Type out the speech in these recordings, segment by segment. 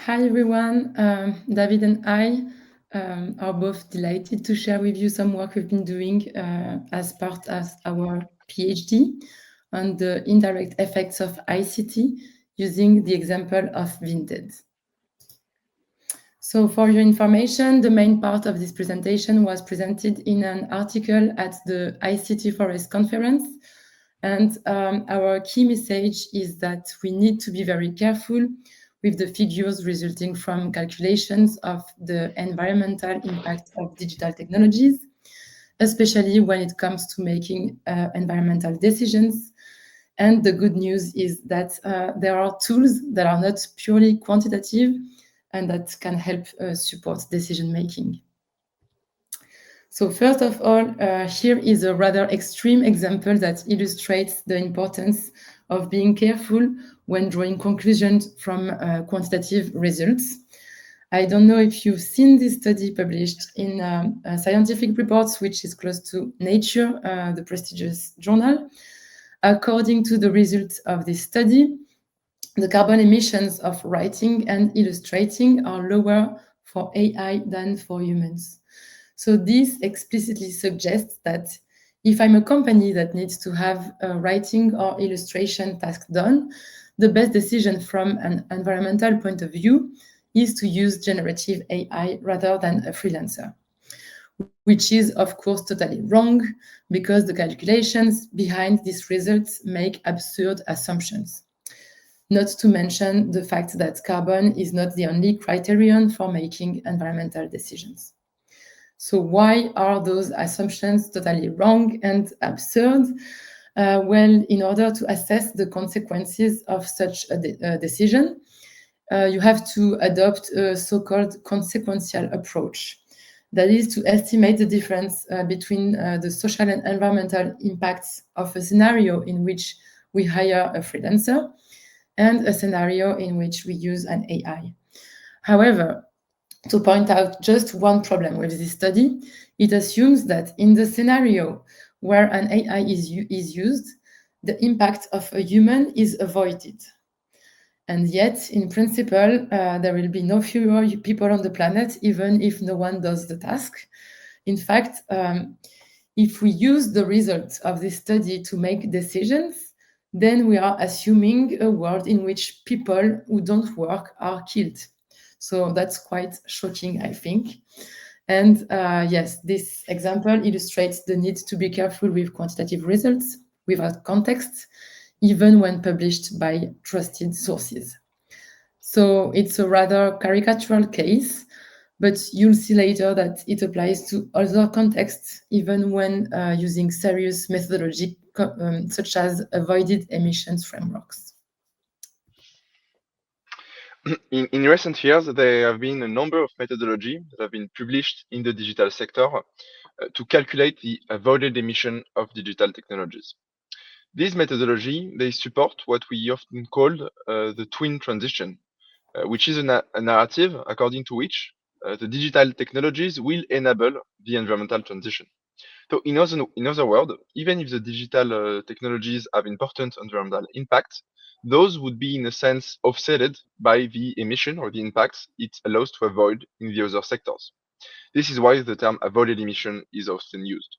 Hi everyone, David and I are both delighted to share with you some work we've been doing as part of our PhD on the indirect effects of ICT using the example of Vinted. So for your information, the main part of this presentation was presented in an article at the ICT Forest conference. And our key message is that we need to be very careful with the figures resulting from calculations of the environmental impact of digital technologies, especially when it comes to making environmental decisions. And the good news is that there are tools that are not purely quantitative and that can help support decision making. So first of all, here is a rather extreme example that illustrates the importance of being careful when drawing conclusions from quantitative results. I don't know if you've seen this study published in Scientific Reports, which is close to Nature, the prestigious journal. According to the results of this study, the carbon emissions of writing and illustrating are lower for AI than for humans. So this explicitly suggests that if I'm a company that needs to have a writing or illustration task done, the best decision from an environmental point of view is to use generative AI rather than a freelancer, which is, of course, totally wrong because the calculations behind these results make absurd assumptions. Not to mention the fact that carbon is not the only criterion for making environmental decisions. So why are those assumptions totally wrong and absurd? Well, in order to assess the consequences of such a decision, you have to adopt a so-called consequential approach. That is to estimate the difference between the social and environmental impacts of a scenario in which we hire a freelancer and a scenario in which we use an AI. However, to point out just one problem with this study, it assumes that in the scenario where an AI is used, the impact of a human is avoided. And yet, in principle, there will be no fewer people on the planet, even if no one does the task. In fact, if we use the results of this study to make decisions, then we are assuming a world in which people who don't work are killed. So that's quite shocking, I think. And yes, this example illustrates the need to be careful with quantitative results without context, even when published by trusted sources. So it's a rather caricatural case, but you'll see later that it applies to other contexts, even when using serious methodology such as avoided emissions frameworks. In recent years, there have been a number of methodologies that have been published in the digital sector to calculate the avoided emission of digital technologies. These methodology, they support what we often call the twin transition, which is a narrative according to which the digital technologies will enable the environmental transition. So in other words, even if the digital technologies have important environmental impact, those would be in a sense offsetted by the emission or the impacts it allows to avoid in the other sectors. This is why the term avoided emission is often used.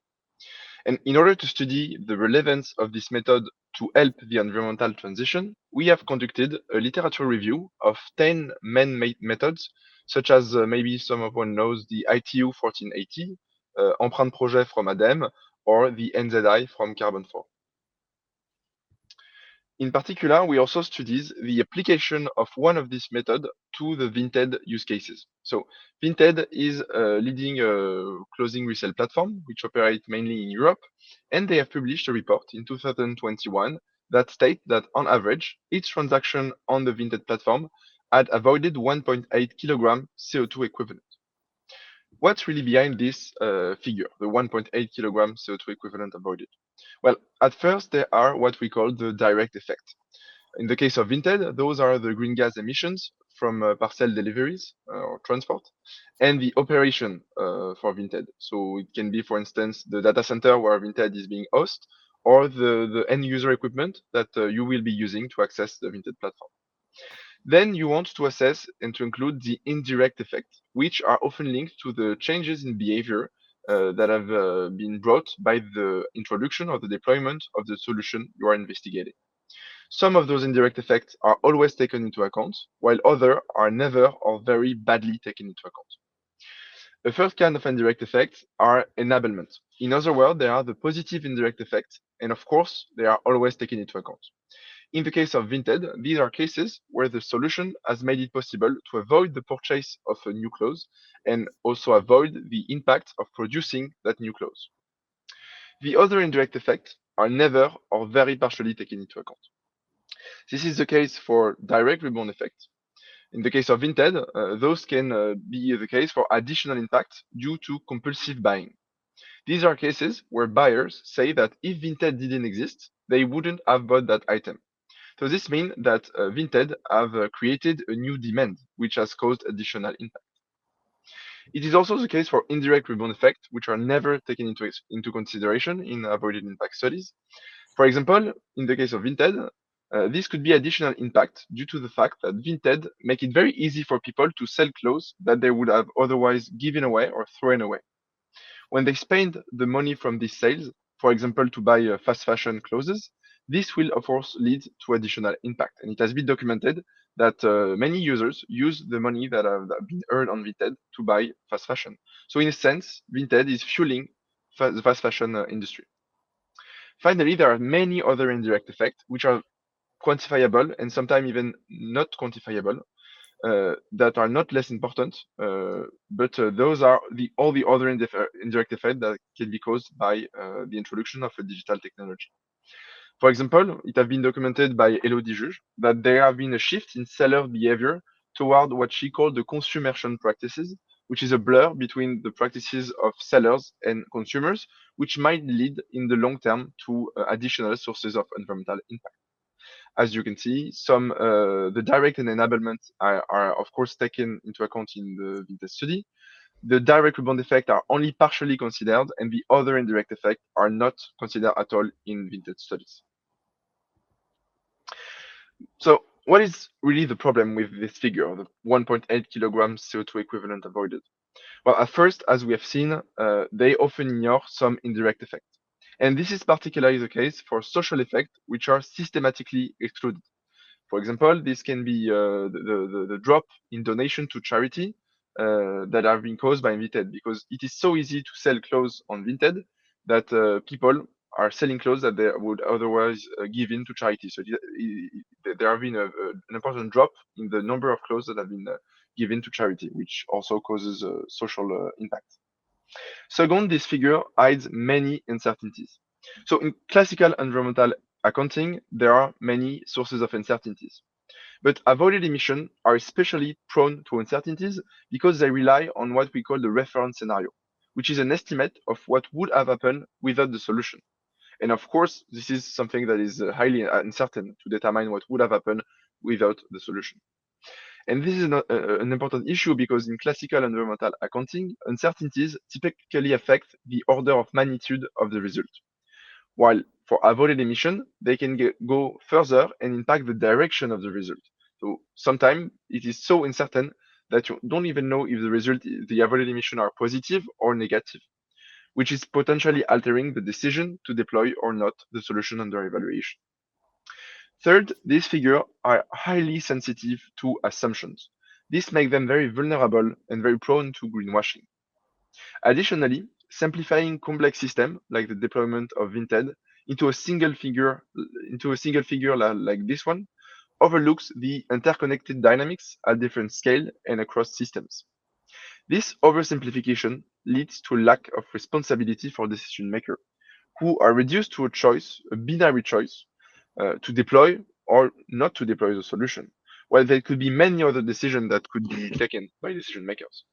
And in order to study the relevance of this method to help the environmental transition, we have conducted a literature review of 10 main methods, such as maybe someone knows the ITU 1480, Empreinte Projet from ADEME, or the NZI from Carbon 4. In particular, we also studied the application of one of these methods to the Vinted use cases. So Vinted is a leading clothing resale platform, which operates mainly in Europe, and they have published a report in 2021 that states that on average, each transaction on the Vinted platform had avoided 1.8 kilogram CO2 equivalent. What's really behind this figure, the 1.8 kilogram CO2 equivalent avoided? Well, at first, there are what we call the direct effect. In the case of Vinted, those are the green gas emissions from parcel deliveries or transport, and the operation for Vinted. So it can be, for instance, the data center where Vinted is being hosted, or the end user equipment that you will be using to access the Vinted platform. Then you want to assess and to include the indirect effects, which are often linked to the changes in behavior that have been brought by the introduction or the deployment of the solution you are investigating. Some of those indirect effects are always taken into account, while others are never or very badly taken into account. The first kind of indirect effects are enablement. In other words, they are the positive indirect effects, and of course, they are always taken into account. In the case of Vinted, these are cases where the solution has made it possible to avoid the purchase of a new clothes and also avoid the impact of producing that new clothes. The other indirect effects are never or very partially taken into account. This is the case for direct rebound effects. In the case of Vinted, those can be the case for additional impact due to compulsive buying. These are cases where buyers say that if Vinted didn't exist, they wouldn't have bought that item. So this means that Vinted have created a new demand, which has caused additional impact. It is also the case for indirect rebound effects, which are never taken into consideration in avoided impact studies. For example, in the case of Vinted, this could be additional impact due to the fact that Vinted make it very easy for people to sell clothes that they would have otherwise given away or thrown away. When they spend the money from these sales, for example, to buy fast fashion clothes, this will of course lead to additional impact. And it has been documented that many users use the money that have been earned on Vinted to buy fast fashion. So in a sense, Vinted is fueling the fast fashion industry. Finally, there are many other indirect effects which are quantifiable and sometimes even not quantifiable that are not less important, but those are all the other indirect effects that can be caused by the introduction of a digital technology. For example, it has been documented by Elodie Juge that there have been a shift in seller behavior toward what she called the consumption practices, which is a blur between the practices of sellers and consumers, which might lead in the long term to additional sources of environmental impact. As you can see, the direct and enablement are of course taken into account in the Vinted study. The direct rebound effect are only partially considered, and the other indirect effects are not considered at all in Vinted studies. So what is really the problem with this figure, the 1.8 kilograms CO2 equivalent avoided? Well, at first, as we have seen, they often ignore some indirect effects. And this is particularly the case for social effects, which are systematically excluded. For example, this can be the drop in donation to charity that have been caused by Vinted, because it is so easy to sell clothes on Vinted that people are selling clothes that they would otherwise give in to charity. So there have been an important drop in the number of clothes that have been given to charity, which also causes social impact. Second, this figure hides many uncertainties. So in classical environmental accounting, there are many sources of uncertainties. But avoided emissions are especially prone to uncertainties because they rely on what we call the reference scenario, which is an estimate of what would have happened without the solution. And of course, this is something that is highly uncertain to determine what would have happened without the solution. And this is an important issue because in classical environmental accounting, uncertainties typically affect the order of magnitude of the result. While for avoided emission, they can go further and impact the direction of the result. So sometimes it is so uncertain that you don't even know if the avoided emission are positive or negative, which is potentially altering the decision to deploy or not the solution under evaluation. Third, these figures are highly sensitive to assumptions. This makes them very vulnerable and very prone to greenwashing. Additionally, simplifying complex systems like the deployment of Vinted into a single figure like this one overlooks the interconnected dynamics at different scale and across systems. This oversimplification leads to a lack of responsibility for decision makers, who are reduced to a binary choice, to deploy or not to deploy the solution, while there could be many other decisions that could be taken by decision makers.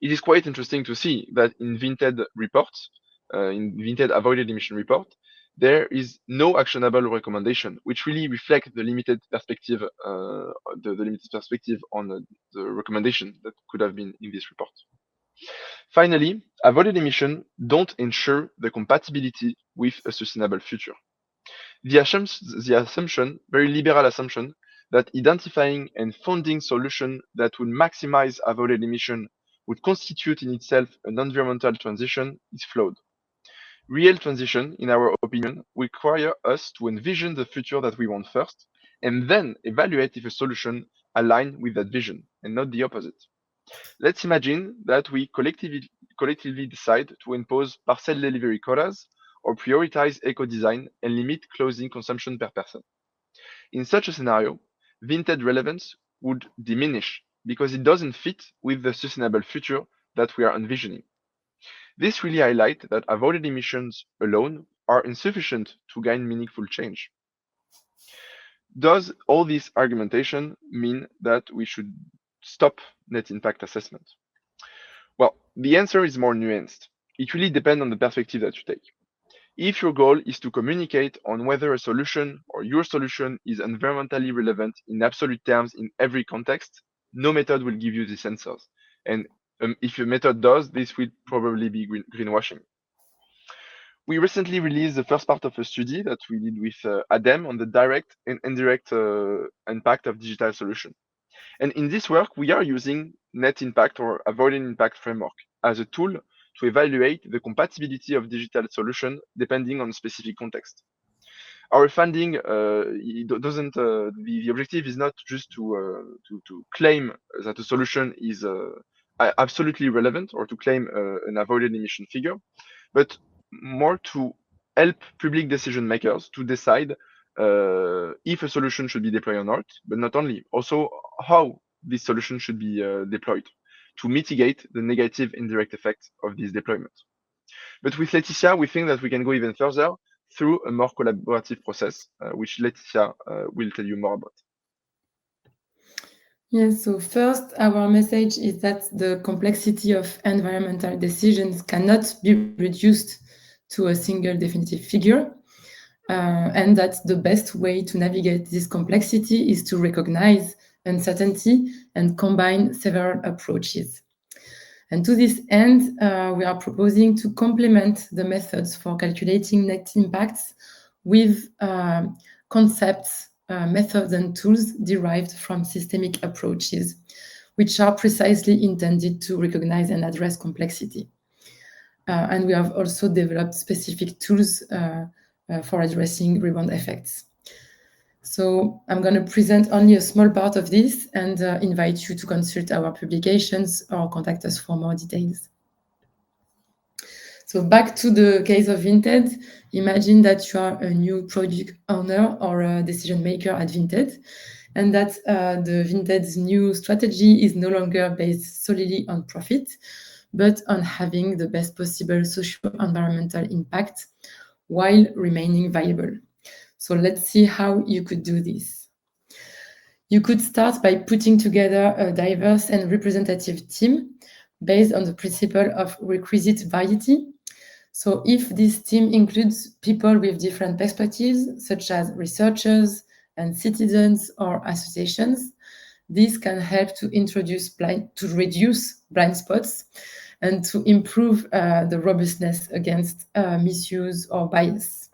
It is quite interesting to see that in Vinted reports, in Vinted avoided emission report, there is no actionable recommendation, which really reflect the limited perspective, on the recommendation that could have been in this report. Finally, avoided emission don't ensure the compatibility with a sustainable future. The assumption, very liberal assumption, that identifying and funding solutions that would maximize avoided emission would constitute in itself an environmental transition is flawed. Real transition, in our opinion, require us to envision the future that we want first, and then evaluate if a solution aligns with that vision, and not the opposite. Let's imagine that we collectively decide to impose parcel delivery quotas or prioritize eco-design and limit clothing consumption per person. In such a scenario, Vinted relevance would diminish because it doesn't fit with the sustainable future that we are envisioning. This really highlights that avoided emissions alone are insufficient to gain meaningful change. Does all this argumentation mean that we should stop net impact assessment? Well, the answer is more nuanced. It really depends on the perspective that you take. If your goal is to communicate on whether a solution or your solution is environmentally relevant in absolute terms in every context, no method will give you these answers. And if your method does, this will probably be greenwashing. We recently released the first part of a study that we did with ADEM on the direct and indirect impact of digital solution. And in this work, we are using net impact or avoided impact framework as a tool to evaluate the compatibility of digital solution depending on specific context. Our finding doesn't. The objective is not just to claim that a solution is absolutely relevant or to claim an avoided emission figure, but more to help public decision makers to decide if a solution should be deployed or not, but not only, also how this solution should be deployed to mitigate the negative indirect effects of this deployment. But with Laetitia, we think that we can go even further through a more collaborative process, which Laetitia will tell you more about. Yes, so first, our message is that the complexity of environmental decisions cannot be reduced to a single definitive figure, and that the best way to navigate this complexity is to recognize uncertainty and combine several approaches. And to this end, we are proposing to complement the methods for calculating net impacts with concepts, methods, and tools derived from systemic approaches, which are precisely intended to recognize and address complexity. And we have also developed specific tools for addressing rebound effects. So I'm going to present only a small part of this and invite you to consult our publications or contact us for more details. So back to the case of Vinted, imagine that you are a new product owner or a decision maker at Vinted, and that the Vinted's new strategy is no longer based solely on profit, but on having the best possible socio-environmental impact while remaining viable. So let's see how you could do this. You could start by putting together a diverse and representative team based on the principle of requisite variety. So if this team includes people with different perspectives, such as researchers and citizens or associations, this can help to reduce blind spots and to improve the robustness against misuse or bias.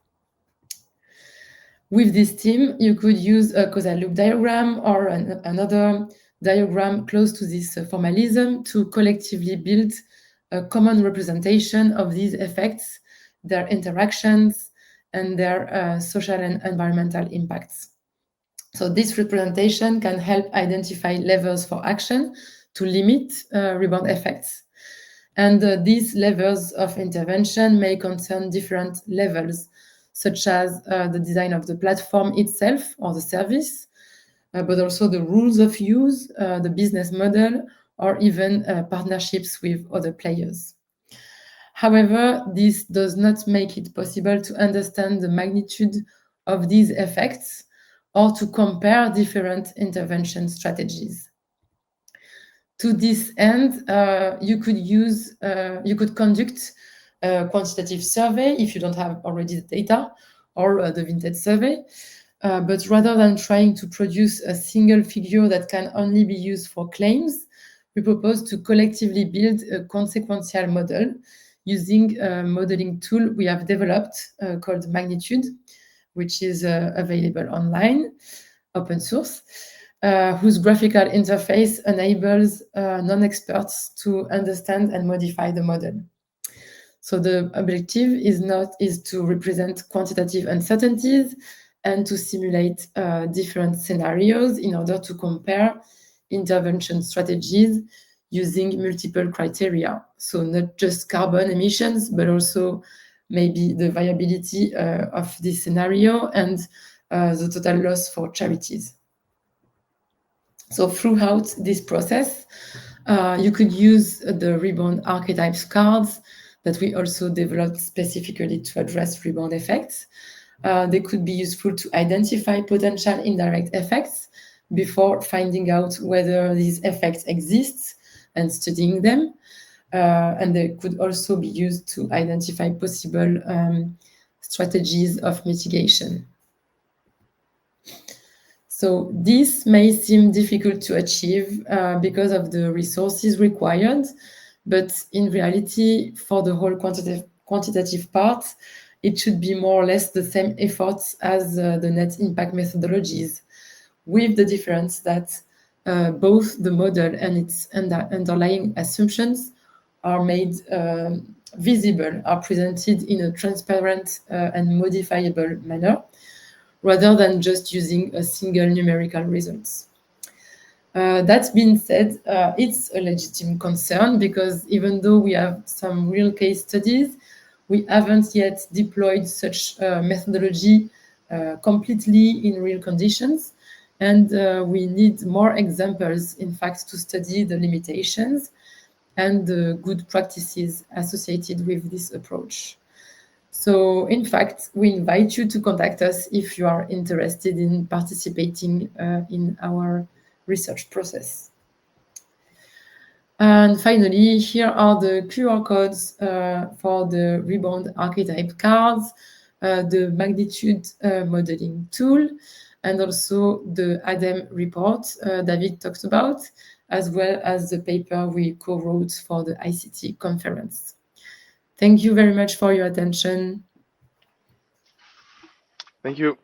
With this team, you could use a causal loop diagram or another diagram close to this formalism to collectively build a common representation of these effects, their interactions, and their social and environmental impacts. So this representation can help identify levers for action to limit rebound effects. And these levels of intervention may concern different levels, such as the design of the platform itself or the service, but also the rules of use, the business model, or even partnerships with other players. However, this does not make it possible to understand the magnitude of these effects or to compare different intervention strategies. To this end, you could conduct a quantitative survey if you don't have already the data, or the Vinted survey. But rather than trying to produce a single figure that can only be used for claims, we propose to collectively build a consequential model using a modeling tool we have developed called Magnitude, which is available online. open source, whose graphical interface enables non-experts to understand and modify the model. So the objective is to represent quantitative uncertainties and to simulate different scenarios in order to compare intervention strategies using multiple criteria. So not just carbon emissions, but also maybe the viability of this scenario and the total loss for charities. So throughout this process, you could use the rebound archetypes cards that we also developed specifically to address rebound effects. They could be useful to identify potential indirect effects before finding out whether these effects exist and studying them. And they could also be used to identify possible strategies of mitigation. So this may seem difficult to achieve because of the resources required, but in reality, for the whole quantitative part, it should be more or less the same efforts as the net impact methodologies, with the difference that both the model and its underlying assumptions are made visible, are presented in a transparent and modifiable manner, rather than just using a single numerical results. That being said, it's a legitimate concern because even though we have some real case studies, we haven't yet deployed such methodology completely in real conditions. And we need more examples, in fact, to study the limitations and the good practices associated with this approach. So, in fact, we invite you to contact us if you are interested in participating in our research process. And finally, here are the QR codes for the rebound archetype cards, the magnitude modeling tool, and also the ADEM report David talked about, as well as the paper we co-wrote for the ICT conference. Thank you very much for your attention. Thank you.